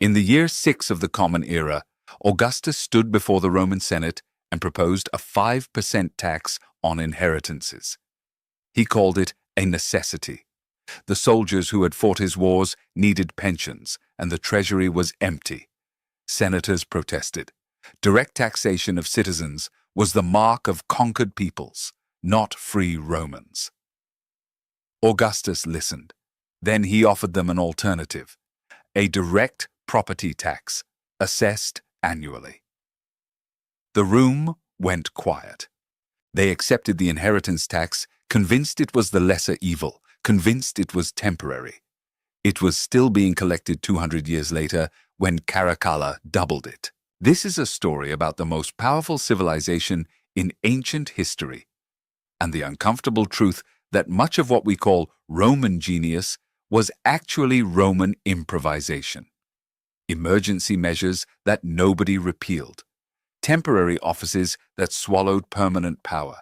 In the year 6 of the Common Era, Augustus stood before the Roman Senate and proposed a 5% tax on inheritances. He called it a necessity. The soldiers who had fought his wars needed pensions, and the treasury was empty. Senators protested. Direct taxation of citizens was the mark of conquered peoples, not free Romans. Augustus listened. Then he offered them an alternative: a direct property tax, assessed annually. The room went quiet. They accepted the inheritance tax, convinced it was the lesser evil, convinced it was temporary. It was still being collected 200 years later when Caracalla doubled it. This is a story about the most powerful civilization in ancient history, and the uncomfortable truth that much of what we call Roman genius was actually Roman improvisation. Emergency measures that nobody repealed. Temporary offices that swallowed permanent power.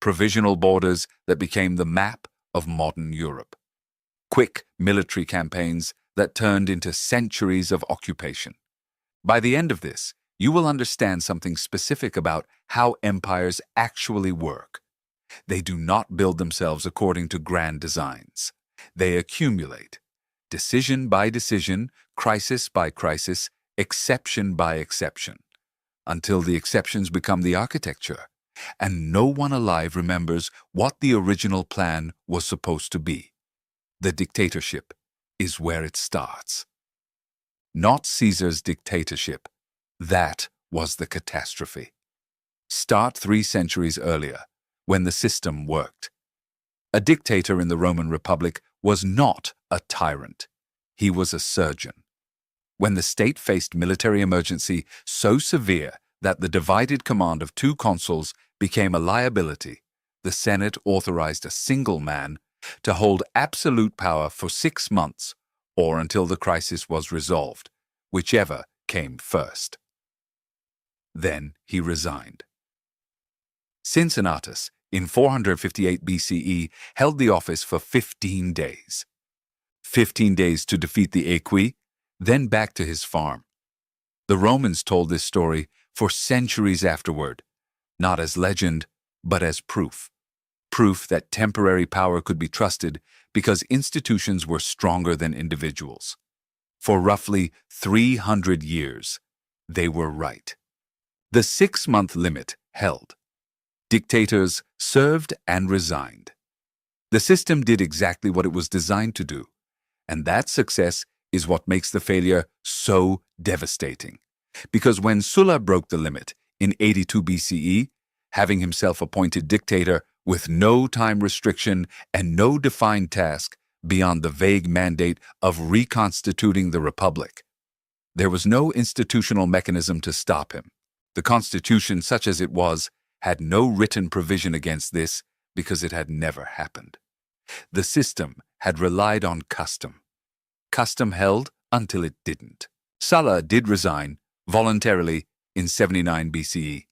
Provisional borders that became the map of modern Europe. Quick military campaigns that turned into centuries of occupation. By the end of this, you will understand something specific about how empires actually work. They do not build themselves according to grand designs. They accumulate, decision by decision, crisis by crisis, exception by exception, until the exceptions become the architecture, and no one alive remembers what the original plan was supposed to be. The dictatorship is where it starts. Not Caesar's dictatorship. That was the catastrophe. Start 3 centuries earlier, when the system worked. A dictator in the Roman Republic was not a tyrant. He was a surgeon. When the state faced military emergency so severe that the divided command of 2 consuls became a liability, the Senate authorized a single man to hold absolute power for 6 months or until the crisis was resolved, whichever came first. Then he resigned. Cincinnatus, in 458 BCE, held the office for 15 days. 15 days to defeat the Aequi, then back to his farm. The Romans told this story for centuries afterward, not as legend, but as proof. Proof that temporary power could be trusted because institutions were stronger than individuals. For roughly 300 years, they were right. The 6-month limit held. Dictators served and resigned. The system did exactly what it was designed to do, and that success is what makes the failure so devastating. Because when Sulla broke the limit in 82 BCE, having himself appointed dictator with no time restriction and no defined task beyond the vague mandate of reconstituting the republic, there was no institutional mechanism to stop him. The constitution, such as it was, had no written provision against this because it had never happened. The system had relied on custom. Custom held until it didn't. Sulla did resign voluntarily in 79 BCE.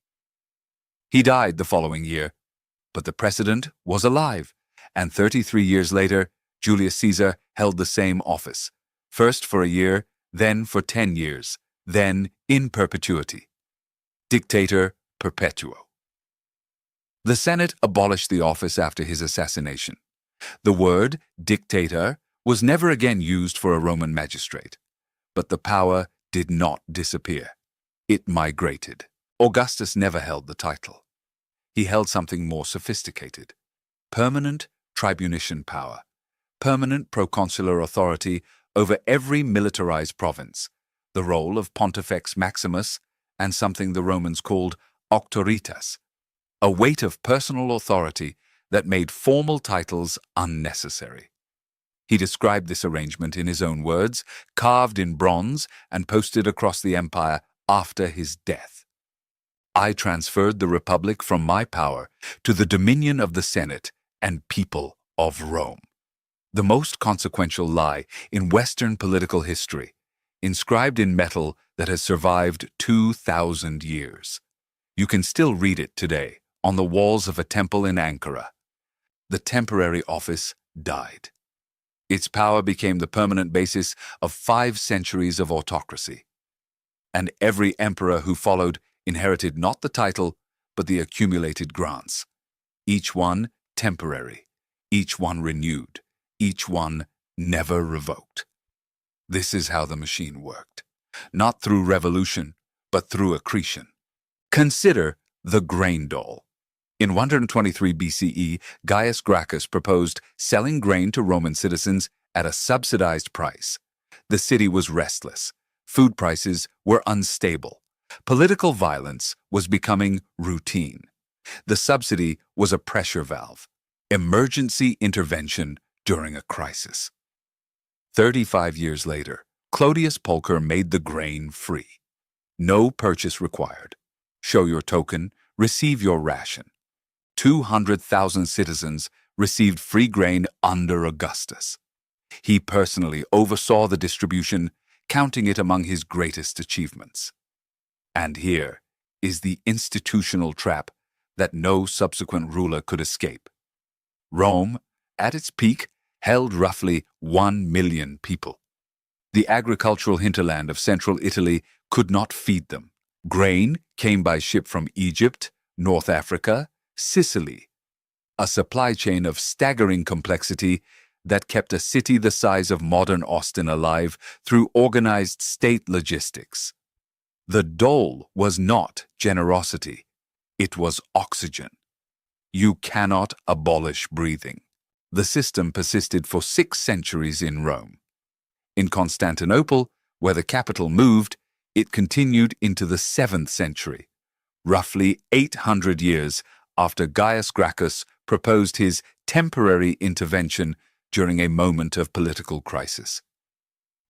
He died the following year, but the precedent was alive, and 33 years later, Julius Caesar held the same office, first for a year, then for 10 years, then in perpetuity. Dictator perpetuo. The Senate abolished the office after his assassination. The word dictator was never again used for a Roman magistrate, but the power did not disappear. It migrated. Augustus never held the title. He held something more sophisticated: permanent tribunician power, permanent proconsular authority over every militarized province, the role of Pontifex Maximus, and something the Romans called auctoritas, a weight of personal authority that made formal titles unnecessary. He described this arrangement in his own words, carved in bronze and posted across the empire after his death. I transferred the republic from my power to the dominion of the Senate and people of Rome. The most consequential lie in Western political history, inscribed in metal that has survived 2,000 years. You can still read it today on the walls of a temple in Ankara. The temporary office died. Its power became the permanent basis of 5 centuries of autocracy. And every emperor who followed inherited not the title, but the accumulated grants. Each one temporary, each one renewed, each one never revoked. This is how the machine worked, not through revolution, but through accretion. Consider the grain dole. In 123 BCE, Gaius Gracchus proposed selling grain to Roman citizens at a subsidized price. The city was restless. Food prices were unstable. Political violence was becoming routine. The subsidy was a pressure valve, emergency intervention during a crisis. 35 years later, Clodius Pulcher made the grain free. No purchase required. Show your token, receive your ration. 200,000 citizens received free grain under Augustus. He personally oversaw the distribution, counting it among his greatest achievements. And here is the institutional trap that no subsequent ruler could escape. Rome, at its peak, held roughly 1 million people. The agricultural hinterland of central Italy could not feed them. Grain came by ship from Egypt, North Africa, Sicily, a supply chain of staggering complexity that kept a city the size of modern Austin alive through organized state logistics. The dole was not generosity, it was oxygen. You cannot abolish breathing. The system persisted for 6 centuries in Rome. In Constantinople, where the capital moved, it continued into the 7th century, roughly 800 years after Gaius Gracchus proposed his temporary intervention during a moment of political crisis.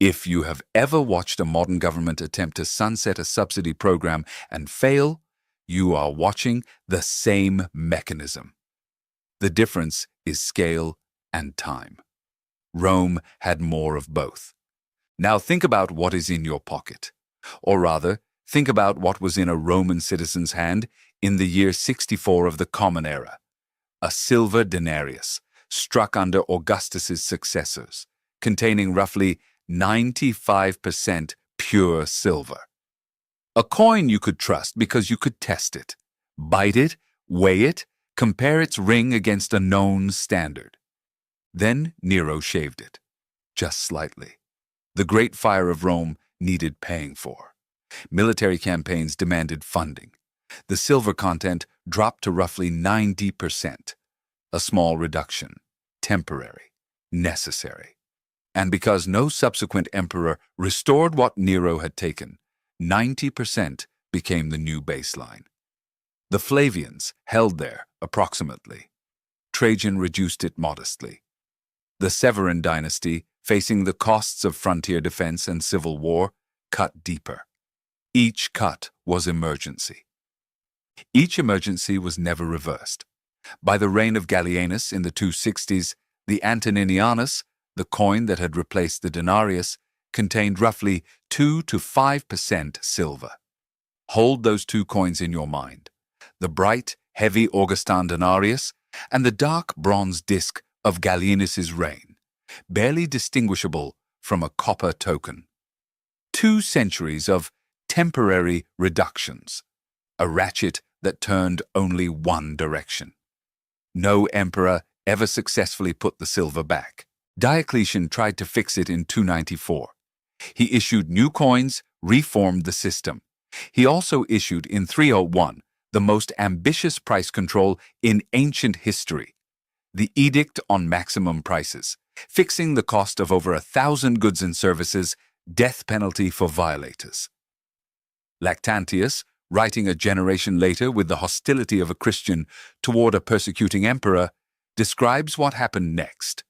If you have ever watched a modern government attempt to sunset a subsidy program and fail, you are watching the same mechanism. The difference is scale and time. Rome had more of both. Now think about what is in your pocket. Or rather, think about what was in a Roman citizen's hand in the year 64 of the Common Era. A silver denarius, struck under Augustus's successors, containing roughly 95% pure silver. A coin you could trust because you could test it, bite it, weigh it, compare its ring against a known standard. Then Nero shaved it, just slightly. The Great Fire of Rome needed paying for. Military campaigns demanded funding. The silver content dropped to roughly 90%. A small reduction, temporary, necessary. And because no subsequent emperor restored what Nero had taken, 90% became the new baseline. The Flavians held there, approximately. Trajan reduced it modestly. The Severan dynasty, facing the costs of frontier defense and civil war, cut deeper. Each cut was emergency. Each emergency was never reversed. By the reign of Gallienus in the 260s, the Antoninianus, the coin that had replaced the denarius, contained roughly 2 to 5% silver. Hold those 2 coins in your mind: the bright, heavy Augustan denarius and the dark bronze disc of Gallienus's reign, barely distinguishable from a copper token. 2 centuries of temporary reductions, a ratchet that turned only one direction. No emperor ever successfully put the silver back. Diocletian tried to fix it in 294. He issued new coins, reformed the system. He also issued in 301 the most ambitious price control in ancient history, the Edict on Maximum Prices, fixing the cost of over 1,000 goods and services, death penalty for violators. Lactantius, writing a generation later with the hostility of a Christian toward a persecuting emperor, describes what happened next.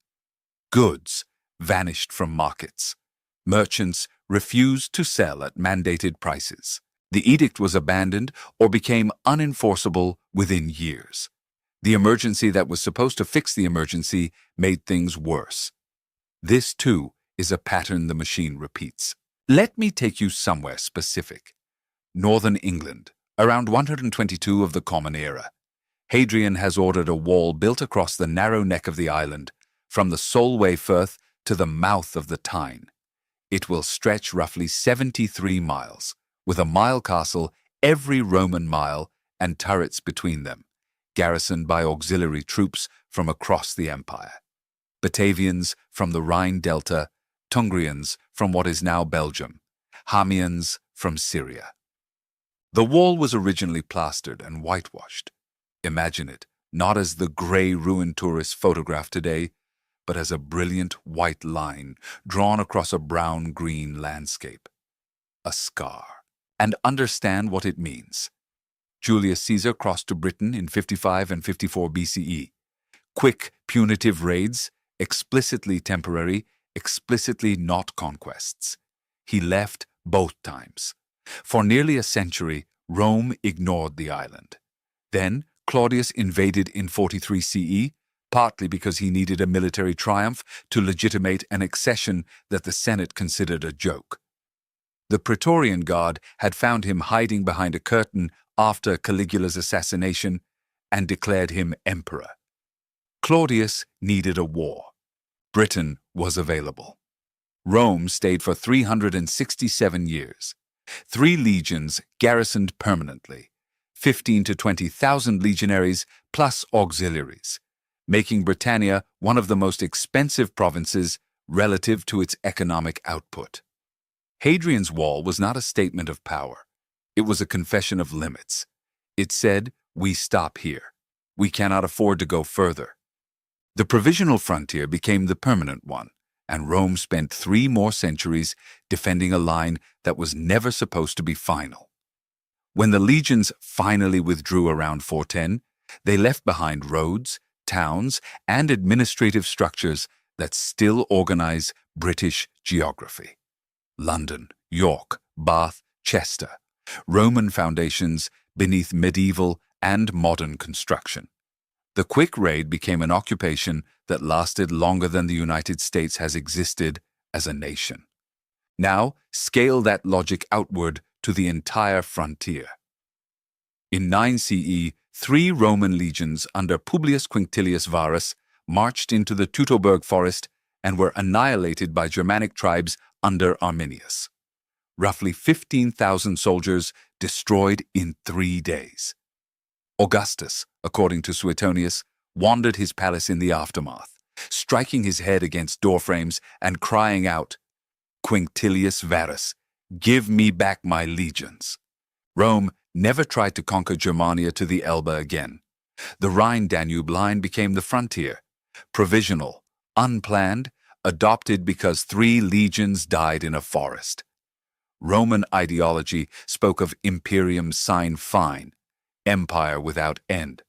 Goods vanished from markets. Merchants refused to sell at mandated prices. The edict was abandoned or became unenforceable within years. The emergency that was supposed to fix the emergency made things worse. This, too, is a pattern the machine repeats. Let me take you somewhere specific. Northern England, around 122 of the Common Era. Hadrian has ordered a wall built across the narrow neck of the island, from the Solway Firth to the mouth of the Tyne. It will stretch roughly 73 miles, with a mile castle every Roman mile and turrets between them, garrisoned by auxiliary troops from across the empire. Batavians from the Rhine Delta, Tungrians from what is now Belgium, Hamians from Syria. The wall was originally plastered and whitewashed. Imagine it, not as the grey ruined tourists photograph today, but as a brilliant white line drawn across a brown-green landscape. A scar. And understand what it means. Julius Caesar crossed to Britain in 55 and 54 BCE. Quick, punitive raids, explicitly temporary, explicitly not conquests. He left both times. For nearly a century, Rome ignored the island. Then, Claudius invaded in 43 CE, partly because he needed a military triumph to legitimate an accession that the Senate considered a joke. The Praetorian Guard had found him hiding behind a curtain after Caligula's assassination and declared him emperor. Claudius needed a war. Britain was available. Rome stayed for 367 years. 3 legions garrisoned permanently, 15 to 20,000 legionaries plus auxiliaries, making Britannia one of the most expensive provinces relative to its economic output. Hadrian's Wall was not a statement of power. It was a confession of limits. It said, "We stop here. We cannot afford to go further." The provisional frontier became the permanent one, and Rome spent 3 more centuries defending a line that was never supposed to be final. When the legions finally withdrew around 410, they left behind roads, towns, and administrative structures that still organize British geography. London, York, Bath, Chester, Roman foundations beneath medieval and modern construction. The quick raid became an occupation that lasted longer than the United States has existed as a nation. Now, scale that logic outward to the entire frontier. In 9 CE, 3 Roman legions under Publius Quinctilius Varus marched into the Teutoburg forest and were annihilated by Germanic tribes under Arminius. Roughly 15,000 soldiers destroyed in 3 days. Augustus, according to Suetonius, wandered his palace in the aftermath, striking his head against doorframes and crying out, "Quinctilius Varus, give me back my legions." Rome never tried to conquer Germania to the Elbe again. The Rhine-Danube line became the frontier, provisional, unplanned, adopted because 3 legions died in a forest. Roman ideology spoke of imperium sine fine, empire without end.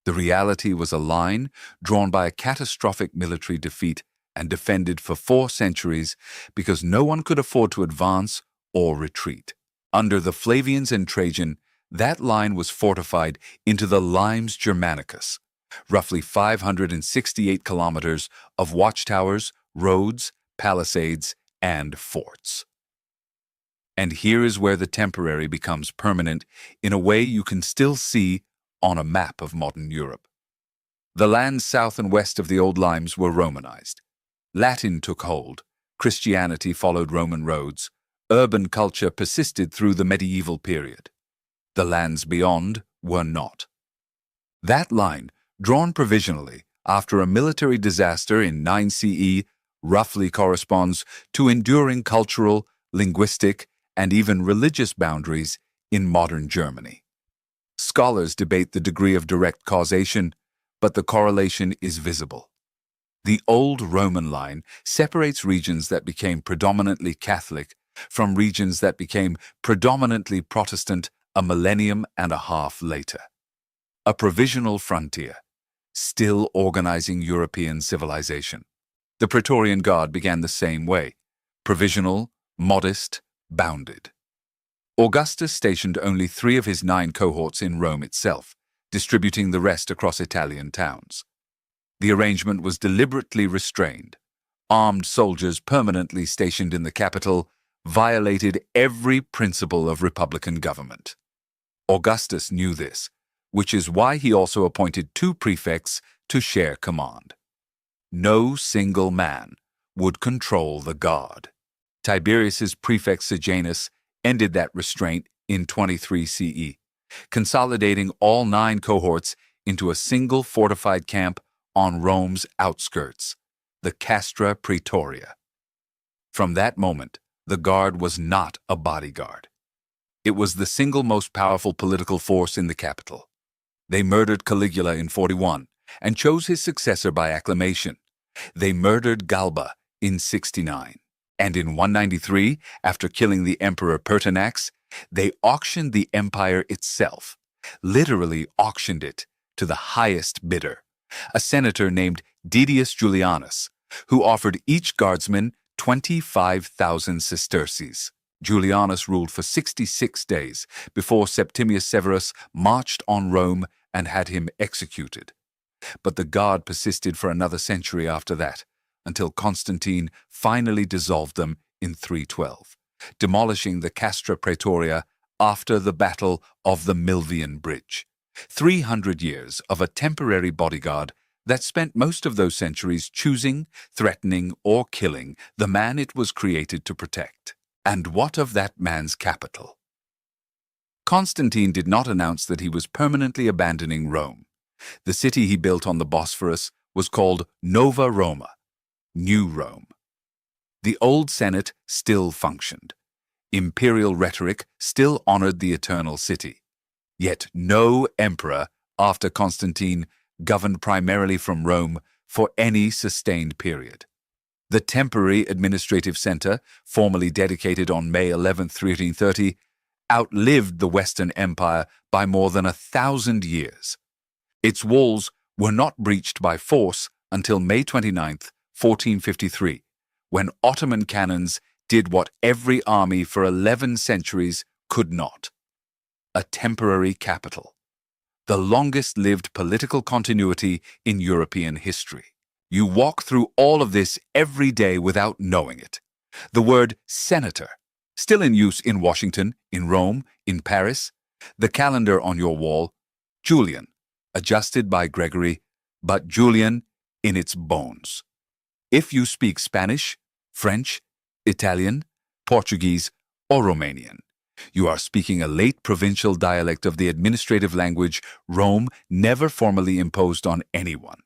The reality was a line drawn by a catastrophic military defeat and defended for 4 centuries because no one could afford to advance or retreat. Under the Flavians and Trajan, that line was fortified into the Limes Germanicus, roughly 568 kilometers of watchtowers, roads, palisades, and forts. And here is where the temporary becomes permanent in a way you can still see on a map of modern Europe. The lands south and west of the old limes were Romanized. Latin took hold, Christianity followed Roman roads, urban culture persisted through the medieval period. The lands beyond were not. That line, drawn provisionally after a military disaster in 9 CE, roughly corresponds to enduring cultural, linguistic, and even religious boundaries in modern Germany. Scholars debate the degree of direct causation, but the correlation is visible. The old Roman line separates regions that became predominantly Catholic from regions that became predominantly Protestant a millennium and a half later. A provisional frontier, still organizing European civilization. The Praetorian Guard began the same way, provisional, modest, bounded. Augustus stationed only 3 of his 9 cohorts in Rome itself, distributing the rest across Italian towns. The arrangement was deliberately restrained. Armed soldiers permanently stationed in the capital violated every principle of republican government. Augustus knew this, which is why he also appointed 2 prefects to share command. No single man would control the god. Tiberius's prefect Sejanus ended that restraint in 23 CE, consolidating all 9 cohorts into a single fortified camp on Rome's outskirts, the Castra Praetoria. From that moment, the guard was not a bodyguard. It was the single most powerful political force in the capital. They murdered Caligula in 41 and chose his successor by acclamation. They murdered Galba in 69. And in 193, after killing the emperor Pertinax, they auctioned the empire itself, literally auctioned it to the highest bidder, a senator named Didius Julianus, who offered each guardsman 25,000 sesterces. Julianus ruled for 66 days before Septimius Severus marched on Rome and had him executed. But the guard persisted for another century after that, until Constantine finally dissolved them in 312, demolishing the Castra Praetoria after the Battle of the Milvian Bridge. 300 years of a temporary bodyguard that spent most of those centuries choosing, threatening, or killing the man it was created to protect. And what of that man's capital? Constantine did not announce that he was permanently abandoning Rome. The city he built on the Bosphorus was called Nova Roma, New Rome. The old Senate still functioned. Imperial rhetoric still honored the eternal city. Yet no emperor after Constantine governed primarily from Rome for any sustained period. The temporary administrative center, formally dedicated on May 11, 1330, outlived the Western Empire by more than 1,000 years. Its walls were not breached by force until May 29, 1453, when Ottoman cannons did what every army for 11 centuries could not: a temporary capital, the longest-lived political continuity in European history. You walk through all of this every day without knowing it. The word senator, still in use in Washington, in Rome, in Paris. The calendar on your wall, Julian, adjusted by Gregory, but Julian in its bones. If you speak Spanish, French, Italian, Portuguese, or Romanian, you are speaking a late provincial dialect of the administrative language Rome never formally imposed on anyone.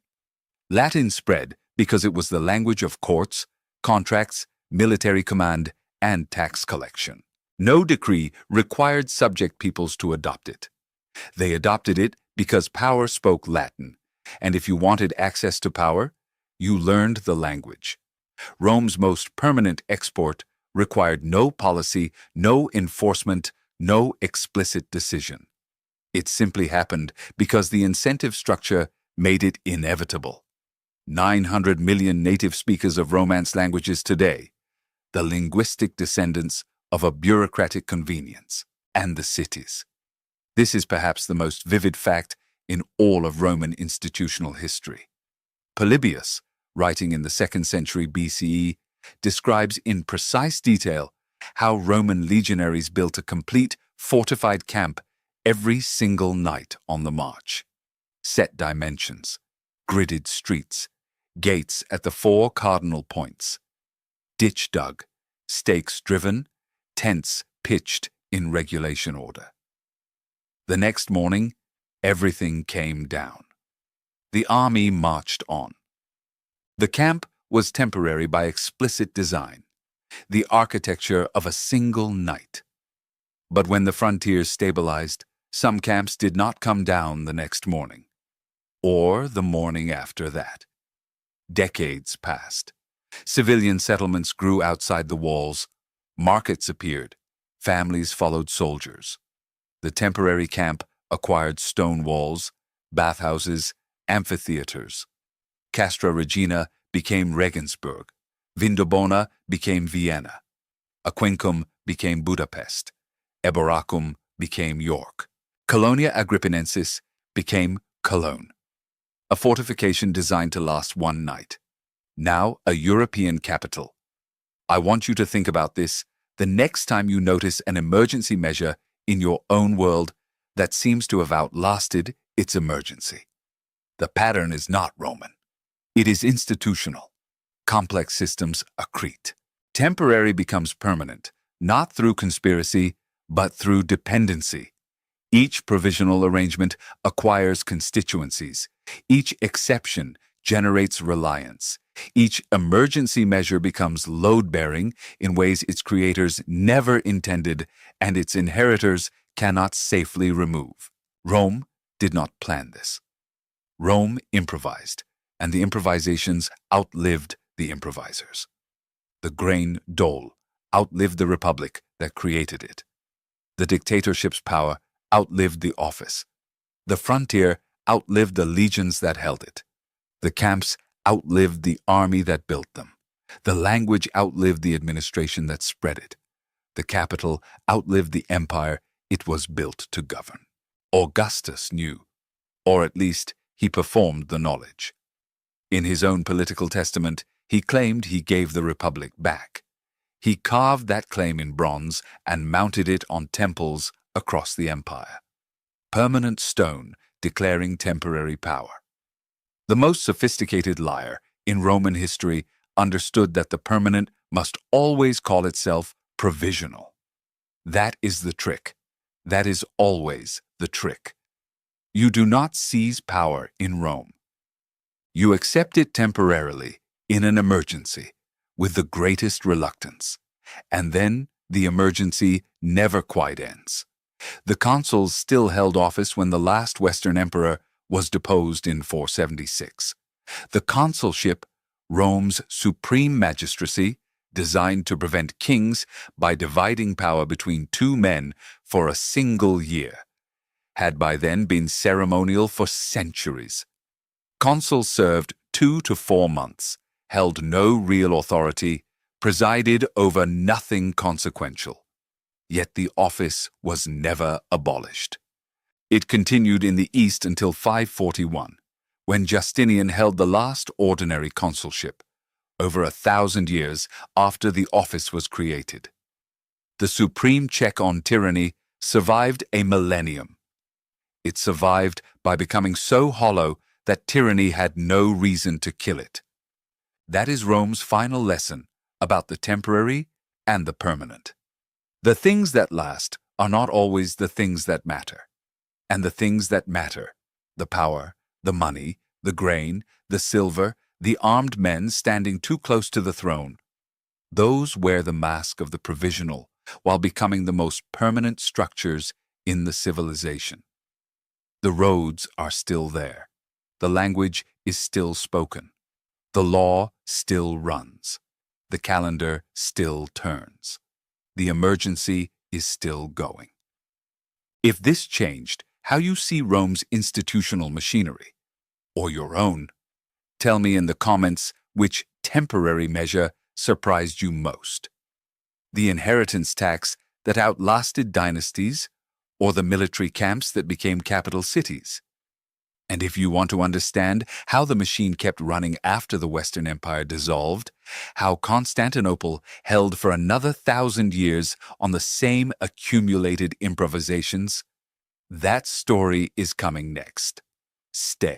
Latin spread because it was the language of courts, contracts, military command, and tax collection. No decree required subject peoples to adopt it. They adopted it because power spoke Latin, and if you wanted access to power, you learned the language. Rome's most permanent export required no policy, no enforcement, no explicit decision. It simply happened because the incentive structure made it inevitable. 900 million native speakers of Romance languages today, the linguistic descendants of a bureaucratic convenience, and the cities. This is perhaps the most vivid fact in all of Roman institutional history. Polybius, writing in the 2nd century BCE, describes in precise detail how Roman legionaries built a complete, fortified camp every single night on the march. Set dimensions, gridded streets, gates at the 4 cardinal points, ditch dug, stakes driven, tents pitched in regulation order. The next morning, everything came down. The army marched on. The camp was temporary by explicit design, the architecture of a single night. But when the frontiers stabilized, some camps did not come down the next morning, or the morning after that. Decades passed. Civilian settlements grew outside the walls. Markets appeared. Families followed soldiers. The temporary camp acquired stone walls, bathhouses, amphitheaters. Castra Regina became Regensburg. Vindobona became Vienna. Aquincum became Budapest. Eboracum became York. Colonia Agrippinensis became Cologne, a fortification designed to last one night. Now a European capital. I want you to think about this the next time you notice an emergency measure in your own world that seems to have outlasted its emergency. The pattern is not Roman. It is institutional. complex systems accrete. Temporary becomes permanent, not through conspiracy, but through dependency. Each provisional arrangement acquires constituencies. Each exception generates reliance. Each emergency measure becomes load-bearing in ways its creators never intended and its inheritors cannot safely remove. Rome did not plan this. Rome improvised, and the improvisations outlived the improvisers. The grain dole outlived the republic that created it. The dictatorship's power outlived the office. The frontier outlived the legions that held it. The camps outlived the army that built them. The language outlived the administration that spread it. The capital outlived the empire it was built to govern. Augustus knew, or at least he performed the knowledge. In his own political testament, he claimed he gave the republic back. He carved that claim in bronze and mounted it on temples across the empire. Permanent stone declaring temporary power. The most sophisticated liar in Roman history understood that the permanent must always call itself provisional. That is the trick. That is always the trick. You do not seize power in Rome. You accept it temporarily in an emergency with the greatest reluctance. And then the emergency never quite ends. The consuls still held office when the last Western emperor was deposed in 476. The consulship, Rome's supreme magistracy, designed to prevent kings by dividing power between two men for a single year, had by then been ceremonial for centuries. Consuls served 2 to 4 months, held no real authority, presided over nothing consequential. Yet the office was never abolished. It continued in the East until 541, when Justinian held the last ordinary consulship, over 1,000 years after the office was created. The supreme check on tyranny survived a millennium. It survived by becoming so hollow that tyranny had no reason to kill it. That is Rome's final lesson about the temporary and the permanent. The things that last are not always the things that matter. And the things that matter, the power, the money, the grain, the silver, the armed men standing too close to the throne, those wear the mask of the provisional while becoming the most permanent structures in the civilization. The roads are still there. The language is still spoken. The law still runs. The calendar still turns. The emergency is still going. If this changed how you see Rome's institutional machinery, or your own, tell me in the comments which temporary measure surprised you most. The inheritance tax that outlasted dynasties, or the military camps that became capital cities. And if you want to understand how the machine kept running after the Western Empire dissolved, how Constantinople held for another 1,000 years on the same accumulated improvisations, that story is coming next. Stay.